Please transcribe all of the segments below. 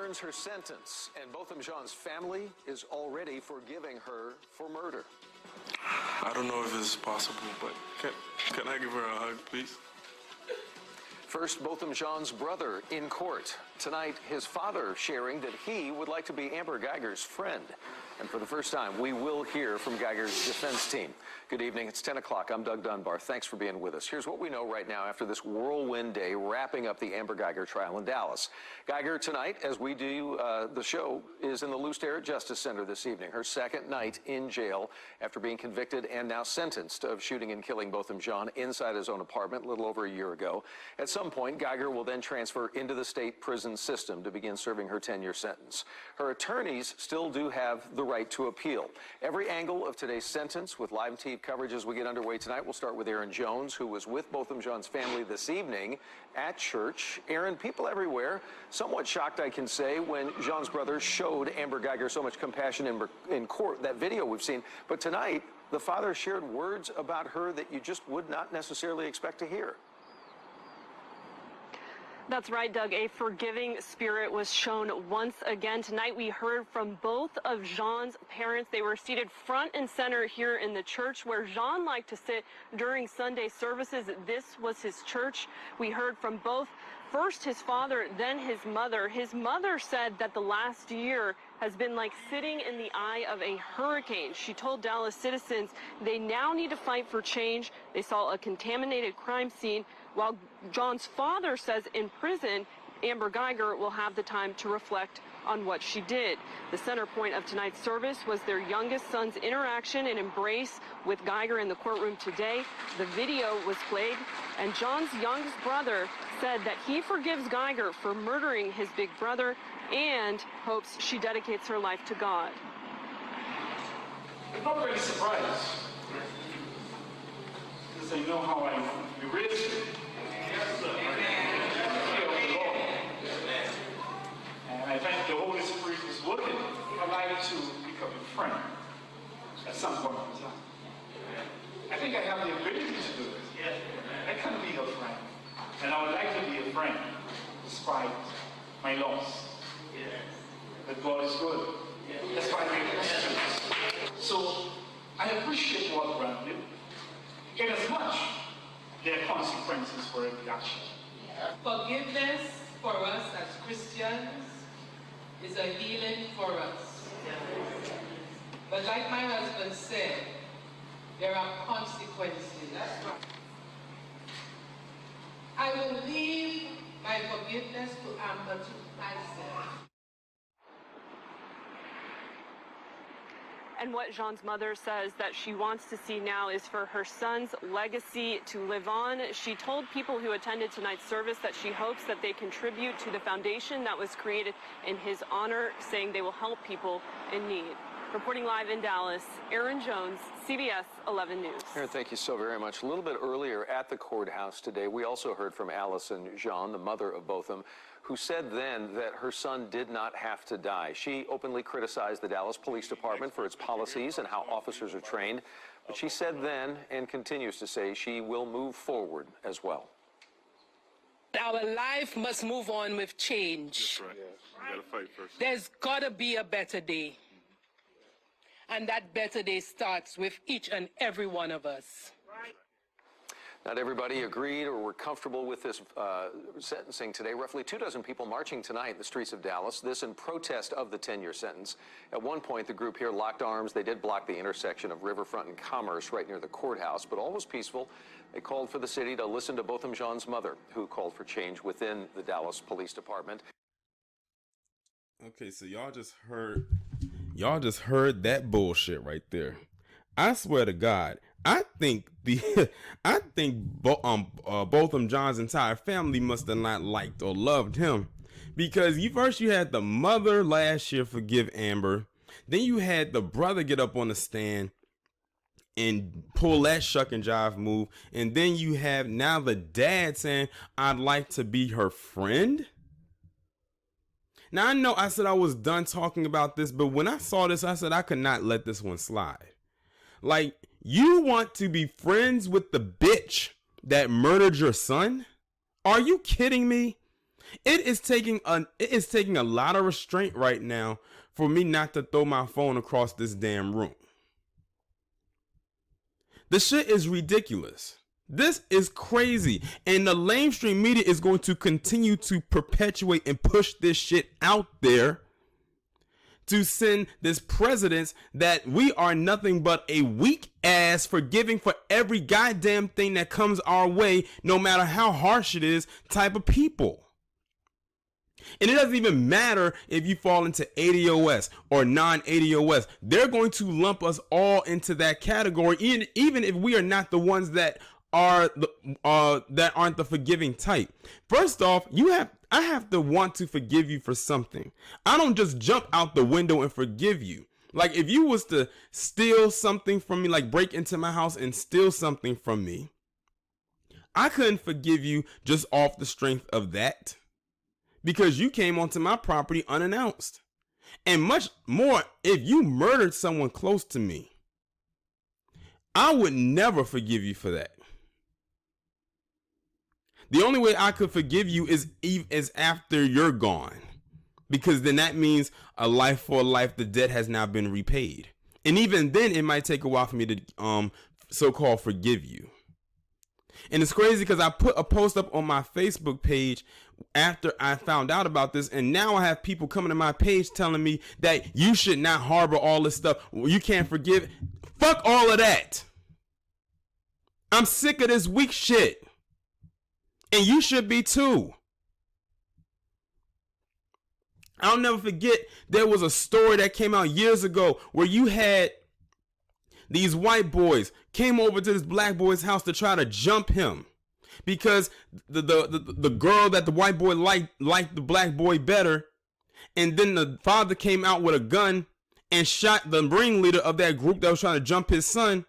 earns her sentence, and Botham Jean's family is already forgiving her for murder. I don't know if it's possible, but can I give her a hug, please? First, Botham Jean's brother in court. Tonight, his father sharing that he would like to be Amber Guyger's friend. And for the first time, we will hear from Guyger's defense team. Good evening. It's 10 o'clock. I'm Doug Dunbar. Thanks for being with us. Here's what we know right now after this whirlwind day wrapping up the Amber Guyger trial in Dallas. Guyger tonight, as we do the show, is in the Lew Sterrett Justice Center this evening, her second night in jail after being convicted and now sentenced of shooting and killing Botham Jean inside his own apartment a little over a year ago. At some point, Guyger will then transfer into the state prison system to begin serving her 10-year sentence. Her attorneys still do have the right to appeal. Every angle of today's sentence with live TV coverage as we get underway tonight. We'll start with Aaron Jones, who was with Botham Jean's family this evening at church. Aaron, people everywhere, somewhat shocked, I can say, when Jean's brother showed Amber Guyger so much compassion in court, that video we've seen. But tonight, the father shared words about her that you just would not necessarily expect to hear. That's right, Doug. A forgiving spirit was shown once again. Tonight we heard from both of Jean's parents. They were seated front and center here in the church where Jean liked to sit during Sunday services. This was his church. We heard from both, first his father, then his mother. His mother said that the last year has been like sitting in the eye of a hurricane. She told Dallas citizens they now need to fight for change. They saw a contaminated crime scene. While John's father says in prison, Amber Guyger will have the time to reflect on what she did. The center point of tonight's service was their youngest son's interaction and embrace with Guyger in the courtroom today. The video was played, and John's youngest brother said that he forgives Guyger for murdering his big brother and hopes she dedicates her life to God. I'm not really surprised, because I know how I be raised. And I think the Holy Spirit is working. I'd like to become a friend at some point in time. I think I have the ability to do it. I can be a friend. And I would like to be a friend despite my loss. But God is good. That's why I make Christians. So I appreciate what Grant did. Inasmuch there are consequences for every action. Forgiveness for us as Christians is a healing for us. But like my husband said, there are consequences. That's right. I will leave my forgiveness to Amber to myself. And what Jean's mother says that she wants to see now is for her son's legacy to live on. She told people who attended tonight's service that she hopes that they contribute to the foundation that was created in his honor, saying they will help people in need. Reporting live in Dallas, Aaron Jones, CBS 11 News. Aaron, thank you so very much. A little bit earlier at the courthouse today, we also heard from Allison Jean, the mother of Botham, who said then that her son did not have to die. She openly criticized the Dallas Police Department for its policies and how officers are trained. But she said then, and continues to say, she will move forward as well. Our life must move on with change. That's right. You gotta fight first. There's gotta be a better day. And that better day starts with each and every one of us. Not everybody agreed or were comfortable with this sentencing today. Roughly 24 people marching tonight in the streets of Dallas, this in protest of the 10-year sentence. At one point, the group here locked arms. They did block the intersection of Riverfront and Commerce right near the courthouse, but all was peaceful. They called for the city to listen to Botham Jean's mother, who called for change within the Dallas Police Department. Okay, so y'all just heard that bullshit right there. I swear to God, I think Botham Jean's entire family must have not liked or loved him, because you had the mother last year forgive Amber, then you had the brother get up on the stand and pull that shuck and jive move, and then you have now the dad saying, I'd like to be her friend. Now, I know I said I was done talking about this, but when I saw this, I said I could not let this one slide. Like, you want to be friends with the bitch that murdered your son? Are you kidding me? It is taking a lot of restraint right now for me not to throw my phone across this damn room. The shit is ridiculous. This is crazy. And the lamestream media is going to continue to perpetuate and push this shit out there to send this president that we are nothing but a weak ass forgiving for every goddamn thing that comes our way, no matter how harsh it is, type of people. And it doesn't even matter if you fall into ADOS or non-ADOS. They're going to lump us all into that category, even if we are not the ones that are that aren't the forgiving type. First off, I have to want to forgive you for something. I don't just jump out the window and forgive you. Like if you was to steal something from me, like break into my house and steal something from me, I couldn't forgive you just off the strength of that, because you came onto my property unannounced. And much more, if you murdered someone close to me, I would never forgive you for that. The only way I could forgive you is after you're gone, because then that means a life for a life. The debt has now been repaid. And even then, it might take a while for me to so-called forgive you. And it's crazy because I put a post up on my Facebook page after I found out about this, and now I have people coming to my page telling me that you should not harbor all this stuff. You can't forgive. Fuck all of that. I'm sick of this weak shit. And you should be too. I'll never forget, there was a story that came out years ago where you had these white boys came over to this black boy's house to try to jump him because the girl that the white boy liked the black boy better. And then the father came out with a gun and shot the ringleader of that group that was trying to jump his son.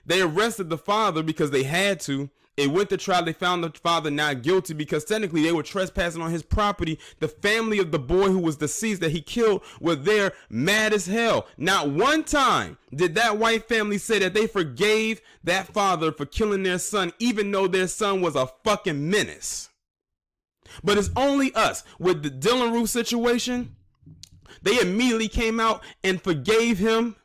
They arrested the father because they had to. It went to trial. They found the father not guilty because technically they were trespassing on his property. The family of the boy who was deceased that he killed were there mad as hell. Not one time did that white family say that they forgave that father for killing their son, even though their son was a fucking menace. But it's only us. With the Dylan Roof situation, they immediately came out and forgave him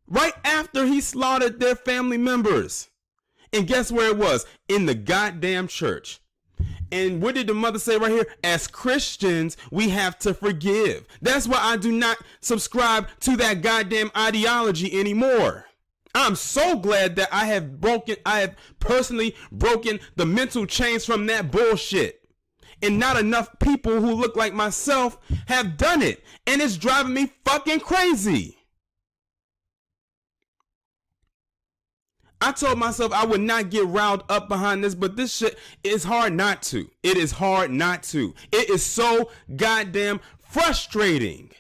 right after he slaughtered their family members. And guess where it was? In the goddamn church. And what did the mother say right here? As Christians, we have to forgive. That's why I do not subscribe to that goddamn ideology anymore. I'm so glad that I have personally broken the mental chains from that bullshit. And not enough people who look like myself have done it. And it's driving me fucking crazy. I told myself I would not get riled up behind this, but this shit is hard not to. It is hard not to. It is so goddamn frustrating.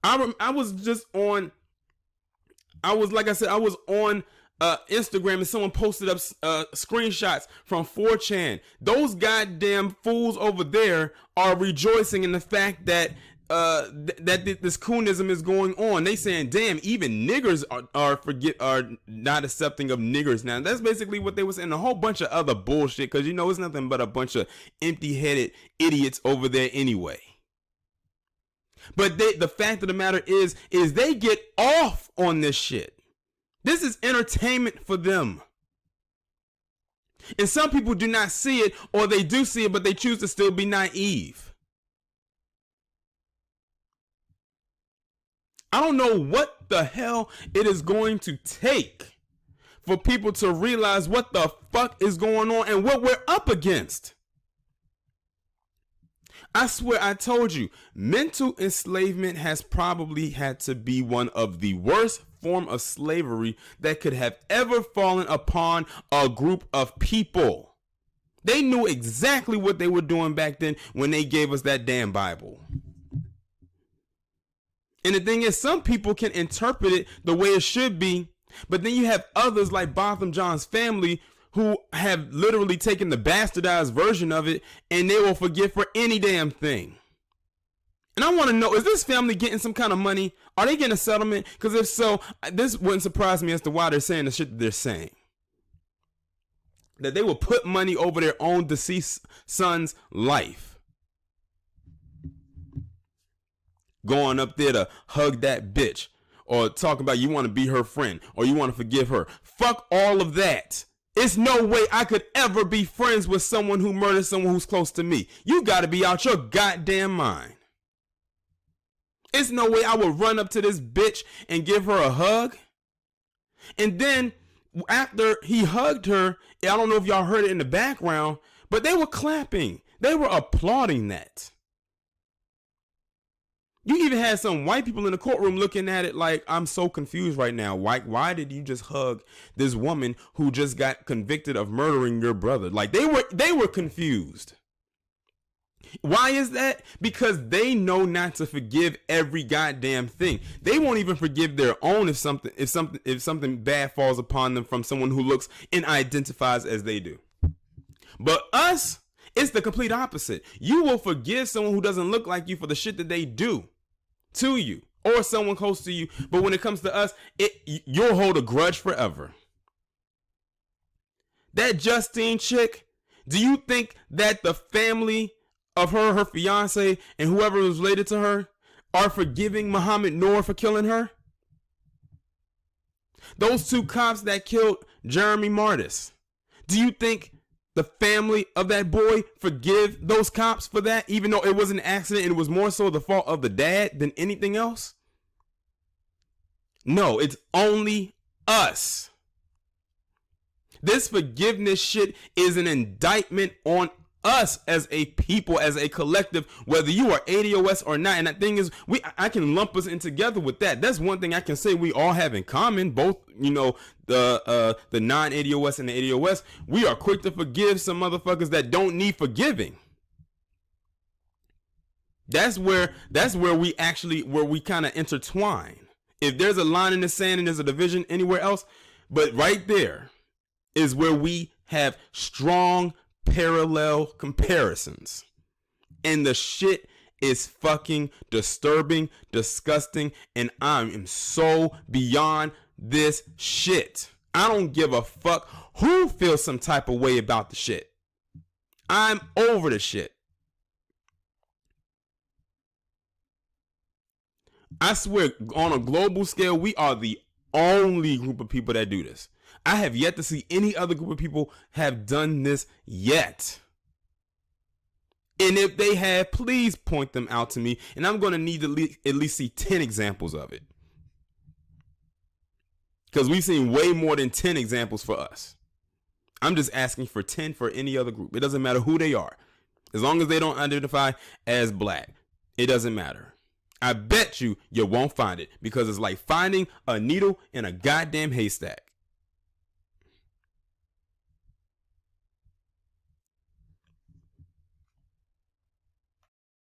I was on Instagram, and someone posted up screenshots from 4chan. Those goddamn fools over there are rejoicing in the fact that this coonism is going on. They saying, damn, even niggers are not accepting of niggers now. That's basically what they were saying. A whole bunch of other bullshit, because you know it's nothing but a bunch of empty-headed idiots over there anyway. But the fact of the matter is they get off on this shit. This is entertainment for them. And some people do not see it, or they do see it, but they choose to still be naive. I don't know what the hell it is going to take for people to realize what the fuck is going on and what we're up against. I swear I told you, mental enslavement has probably had to be one of the worst form of slavery that could have ever fallen upon a group of people. They knew exactly what they were doing back then when they gave us that damn Bible. And the thing is, some people can interpret it the way it should be, but then you have others like Botham Jean's family who have literally taken the bastardized version of it, and they will forgive for any damn thing. And I want to know, is this family getting some kind of money? Are they getting a settlement? Because if so, this wouldn't surprise me as to why they're saying the shit that they're saying. that they will put money over their own deceased son's life. Going up there to hug that bitch, or talk about you want to be her friend, or you want to forgive her. Fuck all of that. It's no way I could ever be friends with someone who murdered someone who's close to me. You got to be out your goddamn mind. It's no way I would run up to this bitch and give her a hug. And then after he hugged her, I don't know if y'all heard it in the background, but they were clapping. They were applauding that. You even had some white people in the courtroom looking at it like, I'm so confused right now. Why did you just hug this woman who just got convicted of murdering your brother? Like they were confused. Why is that? Because they know not to forgive every goddamn thing. They won't even forgive their own if something bad falls upon them from someone who looks and identifies as they do. But us, it's the complete opposite. You will forgive someone who doesn't look like you for the shit that they do to you or someone close to you. But when it comes to us, you'll hold a grudge forever. That Justine chick, do you think that the family of her fiance, and whoever was related to her are forgiving Muhammad Noor for killing her? Those two cops that killed Jeremy Martis, do you think the family of that boy forgive those cops for that, even though it was an accident and it was more so the fault of the dad than anything else? No, it's only us. This forgiveness shit is an indictment on us as a people, as a collective, whether you are ADOS or not. And the thing is, I can lump us in together with that. That's one thing I can say we all have in common. Both, the non-ADOS and the ADOS, we are quick to forgive some motherfuckers that don't need forgiving. That's where we kind of intertwine. If there's a line in the sand and there's a division anywhere else, but right there is where we have strong parallel comparisons. And the shit is fucking disturbing, disgusting, and I am so beyond this shit. I don't give a fuck who feels some type of way about the shit. I'm over the shit. I swear, on a global scale, we are the only group of people that do this. I have yet to see any other group of people have done this yet. And if they have, please point them out to me. And I'm going to need to at least see 10 examples of it. Because we've seen way more than 10 examples for us. I'm just asking for 10 for any other group. It doesn't matter who they are. As long as they don't identify as black, it doesn't matter. I bet you won't find it, because it's like finding a needle in a goddamn haystack.